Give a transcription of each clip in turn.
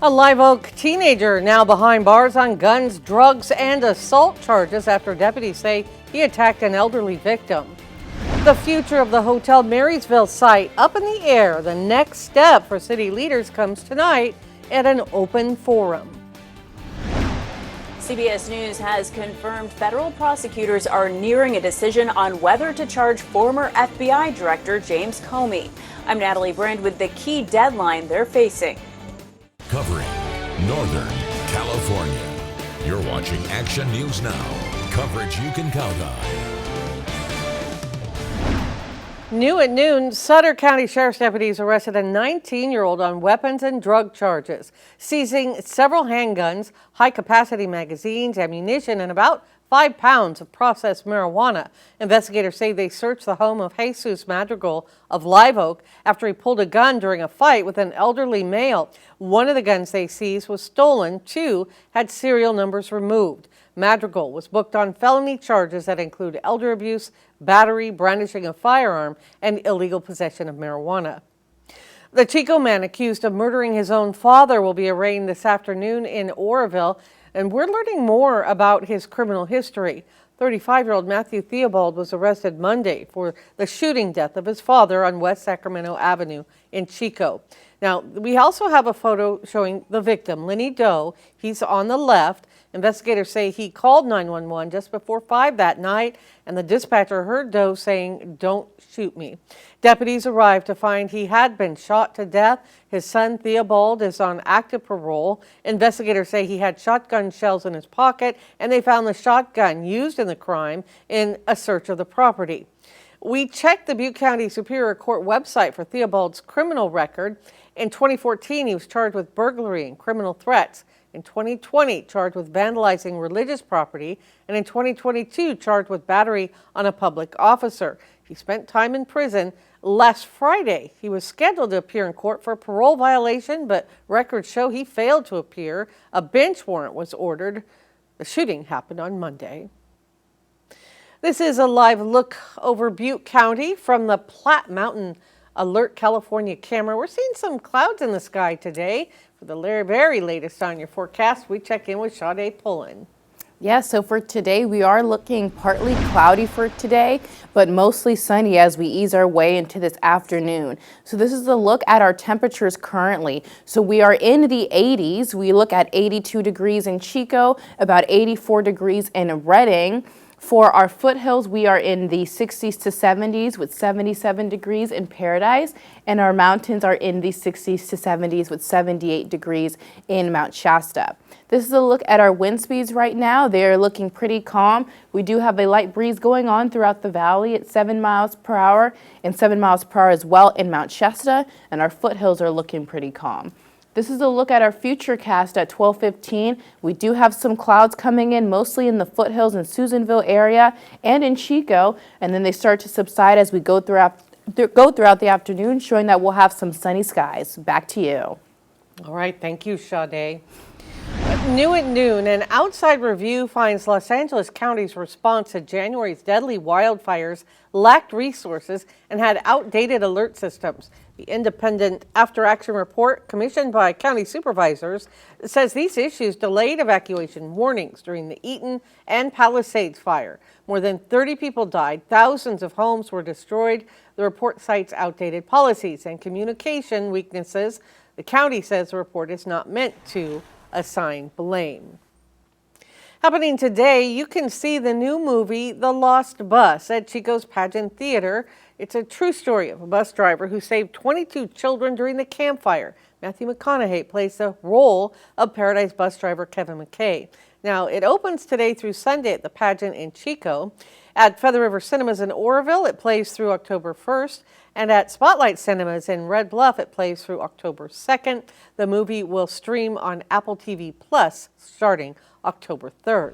A Live Oak teenager now behind bars on guns, drugs, and assault charges after deputies say he attacked an elderly victim. The future of the Hotel Marysville site up in the air. The next step for city leaders comes tonight at an open forum. CBS News has confirmed federal prosecutors are nearing a decision on whether to charge former FBI Director James Comey. I'm Natalie Brand with the key deadline they're facing. Covering Northern California. You're watching Action News Now. Coverage you can count on. New at noon, Sutter County Sheriff's deputies arrested a 19-year-old on weapons and drug charges, seizing several handguns, high-capacity magazines, ammunition, and about 5 pounds of processed marijuana. Investigators say they searched the home of Jesus Madrigal of Live Oak after he pulled a gun during a fight with an elderly male. One of the guns they seized was stolen. 2 had serial numbers removed. Madrigal was booked on felony charges that include elder abuse, battery, brandishing a firearm, and illegal possession of marijuana. The Chico man accused of murdering his own father will be arraigned this afternoon in Oroville, and we're learning more about his criminal history. 35-year-old Matthew Theobald was arrested Monday for the shooting death of his father on West Sacramento Avenue in Chico. Now, we also have a photo showing the victim, Lenny Doe. He's on the left. Investigators say he called 911 just before 5 that night, and the dispatcher heard Doe saying, "Don't shoot me." Deputies arrived to find he had been shot to death. His son, Theobald, is on active parole. Investigators say he had shotgun shells in his pocket, and they found the shotgun used in the crime in a search of the property. We checked the Butte County Superior Court website for Theobald's criminal record. In 2014, he was charged with burglary and criminal threats. In 2020, charged with vandalizing religious property, and in 2022, charged with battery on a public officer. He spent time in prison. Last Friday, he was scheduled to appear in court for a parole violation, but records show he failed to appear. A bench warrant was ordered. The shooting happened on Monday. This is a live look over Butte County from the Platte Mountain Alert California camera. We're seeing some clouds in the sky today. For the very latest on your forecast, we check in with Sade Pullen. Yeah, so for today, we are looking partly cloudy for today, but mostly sunny as we ease our way into this afternoon. So this is a look at our temperatures currently. So we are in the 80s. We look at 82 degrees in Chico, about 84 degrees in Redding. For our foothills, we are in the 60s to 70s with 77 degrees in Paradise, and our mountains are in the 60s to 70s with 78 degrees in Mount Shasta. This is a look at our wind speeds right now. They are looking pretty calm. We do have a light breeze going on throughout the valley at 7 miles per hour and 7 miles per hour as well in Mount Shasta, and our foothills are looking pretty calm. This is a look at our futurecast at 12:15. We do have some clouds coming in, mostly in the foothills in Susanville area and in Chico, and then they start to subside as we go throughout the afternoon, showing that we'll have some sunny skies. Back to you. All right, thank you, Sade. New at noon, an outside review finds Los Angeles County's response to January's deadly wildfires lacked resources and had outdated alert systems. The independent after-action report commissioned by county supervisors says these issues delayed evacuation warnings during the Eaton and Palisades fire. More than 30 people died, thousands of homes were destroyed. The report cites outdated policies and communication weaknesses. The county says the report is not meant to assign blame. Happening today, you can see the new movie, The Lost Bus, at Chico's Pageant Theater. It's a true story of a bus driver who saved 22 children during the Camp Fire. Matthew McConaughey plays the role of Paradise bus driver Kevin McKay. Now, it opens today through Sunday at the Pageant in Chico. At Feather River Cinemas in Oroville, it plays through October 1st. And at Spotlight Cinemas in Red Bluff, it plays through October 2nd. The movie will stream on Apple TV Plus starting October 3rd.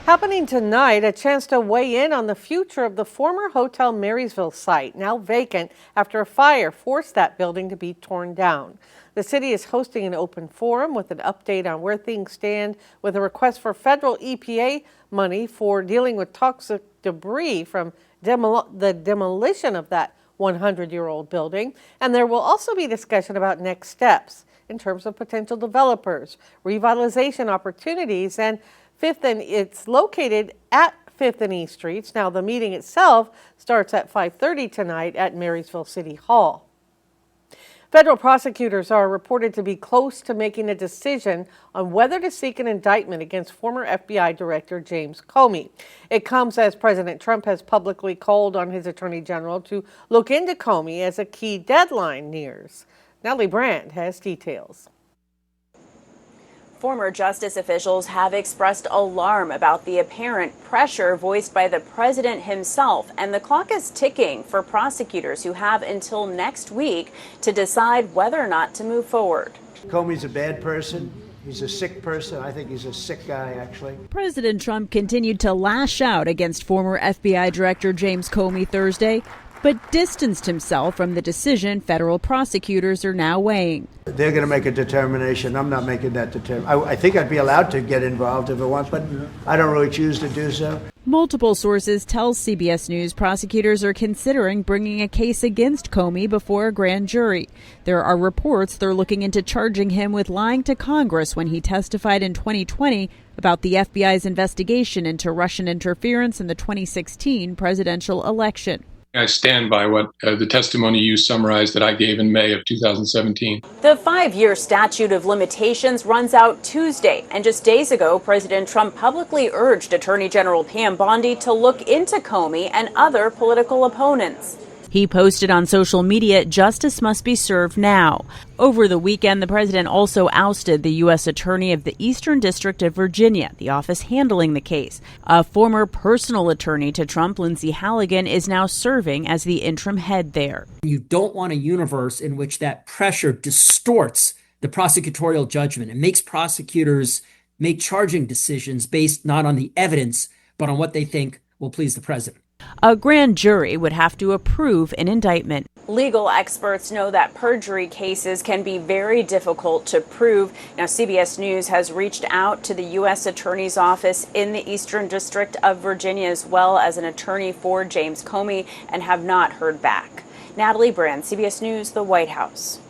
Happening tonight, a chance to weigh in on the future of the former Hotel Marysville site, now vacant after a fire forced that building to be torn down. The city is hosting an open forum with an update on where things stand with a request for federal EPA money for dealing with toxic debris from the demolition of that 100-year-old building. And there will also be discussion about next steps. in terms of potential developers, revitalization opportunities, and it's located at 5th and E Streets. Now, the meeting itself starts at 5:30 tonight at Marysville City Hall. Federal prosecutors are reported to be close to making a decision on whether to seek an indictment against former FBI Director James Comey. It comes as President Trump has publicly called on his Attorney General to look into Comey as a key deadline nears. Natalie Brand has details. Former justice officials have expressed alarm about the apparent pressure voiced by the president himself, and the clock is ticking for prosecutors who have until next week to decide whether or not to move forward. Comey's a bad person. He's a sick person. I think he's a sick guy, actually. President Trump continued to lash out against former FBI Director James Comey Thursday, but distanced himself from the decision federal prosecutors are now weighing. They're going to make a determination. I'm not making that determination. I think I'd be allowed to get involved if I want, but I don't really choose to do so. Multiple sources tell CBS News prosecutors are considering bringing a case against Comey before a grand jury. There are reports they're looking into charging him with lying to Congress when he testified in 2020 about the FBI's investigation into Russian interference in the 2016 presidential election. I stand by what the testimony you summarized that I gave in May of 2017. The 5-year statute of limitations runs out Tuesday, and just days ago, President Trump publicly urged Attorney General Pam Bondi to look into Comey and other political opponents. He posted on social media, "Justice must be served now." Over the weekend, the president also ousted the U.S. Attorney of the Eastern District of Virginia, the office handling the case. A former personal attorney to Trump, Lindsay Halligan, is now serving as the interim head there. You don't want a universe in which that pressure distorts the prosecutorial judgment and makes prosecutors make charging decisions based not on the evidence, but on what they think will please the president. A grand jury would have to approve an indictment. Legal experts know that perjury cases can be very difficult to prove. Now, CBS News has reached out to the U.S. Attorney's Office in the Eastern District of Virginia, as well as an attorney for James Comey, and have not heard back. Natalie Brand, CBS News, the White House.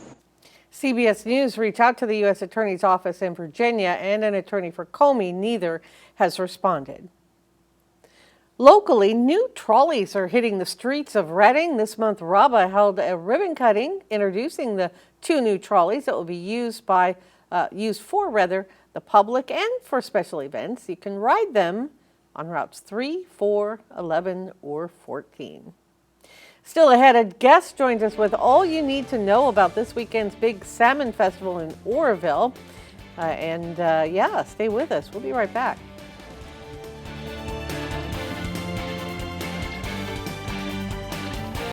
CBS News reached out to the U.S. Attorney's Office in Virginia and an attorney for Comey. Neither has responded. Locally, new trolleys are hitting the streets of Reading. This month, RABA held a ribbon cutting introducing the 2 new trolleys that will be used for the public and for special events. You can ride them on routes 3, 4, 11, or 14. Still ahead, a guest joins us with all you need to know about this weekend's big salmon festival in Oroville. Stay with us. We'll be right back.